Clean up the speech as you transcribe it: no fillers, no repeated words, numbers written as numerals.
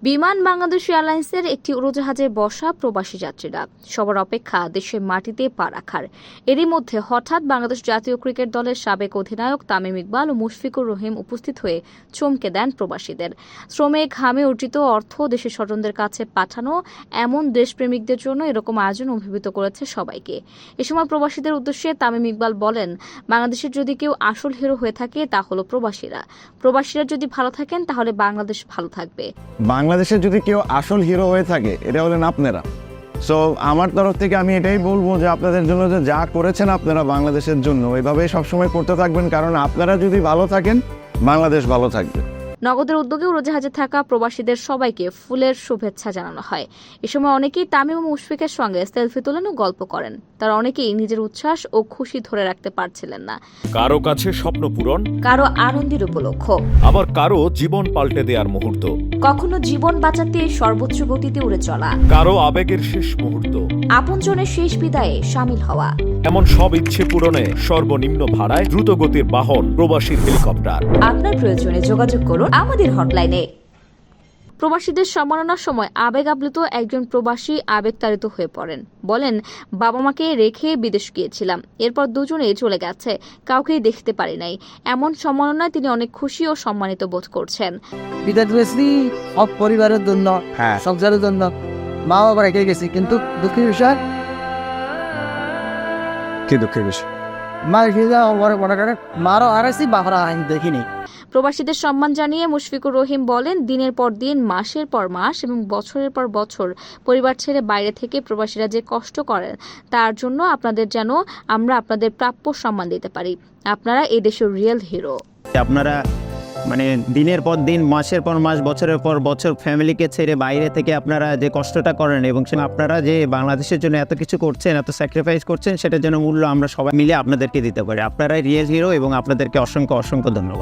বিমান বাংলাদেশ এয়ারলাইন্সের একটি উড়োজাহাজে বসা প্রবাসী যাত্রীরা সবার অপেক্ষা দেশের মাটিতে পা রাখার। এরই মধ্যে হঠাৎ বাংলাদেশ জাতীয় ক্রিকেট দলের সাবেক অধিনায়ক তামিম ইকবাল ও মুশফিকুর রহিম উপস্থিত হয়ে চমকে দেন প্রবাসীদের। শ্রমে ঘামে অর্জিত অর্থ দেশের স্বজনদের কাছে পাঠানো এমন দেশপ্রেমিকদের জন্য এরকম আয়োজন অভিভূত করেছে সবাইকে। এ সময় প্রবাসীদের উদ্দেশ্যে তামিম ইকবাল বলেন, বাংলাদেশের যদি কেউ আসল হিরো হয়ে থাকে তা হলো প্রবাসীরা। প্রবাসীরা যদি ভালো থাকেন তাহলে বাংলাদেশ ভালো থাকবে। বাংলাদেশের যদি কেউ আসল হিরো হয়ে থাকে এটা হলেন আপনারা। সো আমার তরফ থেকে আমি এটাই বলবো যে আপনাদের জন্য যে যা করেছেন আপনারা বাংলাদেশের জন্য এভাবেই সবসময় করতে থাকবেন, কারণ আপনারা যদি ভালো থাকেন বাংলাদেশ ভালো থাকবে। নগদের উদ্যোগে উড়োজাহাজে থাকা প্রবাসীদের সবাইকে ফুলের শুভেচ্ছা জানানো হয়। এ সময় অনেকেই তামিম ও মুশফিকের সঙ্গে সেলফি তোলেন ও গল্প করেন। তারা অনেকেই নিজের উচ্ছ্বাস ও খুশি ধরে রাখতে পারছিলেন না। কারো কাছে স্বপ্ন পূরণ, কারো আনন্দের উপলক্ষ, আবার কারো জীবন পাল্টে দেওয়ার মুহূর্ত, কখনো জীবন বাঁচাতে সর্বোচ্চ গতিতে উড়ে চলা, কারো আবেগের শেষ মুহূর্ত, আপনজনের শেষ বিদায়ে শামিল হওয়া। এমন সব ইচ্ছে পূরণে সর্বনিম্ন ভাড়ায় দ্রুতগতির বাহন প্রবাসীর হেলিকপ্টার। আপনার প্রয়োজনে যোগাযোগ করুন আমাদের হটলাইনে। প্রবাসীদের সম্মাননার সময় আবেগ আপ্লুত একজন প্রবাসী আবেগতাড়িত হয়ে পড়েন। বলেন, বাবা মাকে রেখে বিদেশ গিয়েছিলাম, এরপর দুজনেই চলে গেছে, কাউকেই দেখতে পারি নাই। এমন সম্মাননায় তিনি অনেক খুশি ও সম্মানিত বোধ করছেন। বিদেশ গেছি সব পরিবারের জন্য, সংসারের জন্য, মা বাবা রেখে গেছি, কিন্তু দুঃখের বিষয় কি দুঃখের বিষয়? মা রেখে যাওয়া মারও হারাইছি, বাবারা দেখিনি। প্রবাসীদের সম্মান জানিয়ে মুশফিকুর রহিম বলেন, দিনের পর দিন, মাসের পর মাস এবং বছরের পর বছর পরিবার ছেড়ে বাইরে থেকে প্রবাসীরা যে কষ্ট করেন তার জন্য আপনাদের যেন আমরা আপনাদের প্রাপ্য সম্মান দিতে পারি। আপনারা এই দেশের রিয়েল হিরো। আপনারা দিনের পর দিন, মাসের পর মাস, বছরের পর বছর ফ্যামিলিকে ছেড়ে বাইরে থেকে আপনারা যে কষ্টটা করেন এবং আপনারা যে বাংলাদেশের জন্য এত কিছু করছেন, এত স্যাক্রিফাইস করছেন, সেটার জন্য মূল্য আমরা সবাই মিলে আপনাদেরকে দিতে পারি। আপনারাই রিয়েল হিরো এবং আপনাদেরকে অসংখ্য অসংখ্য ধন্যবাদ।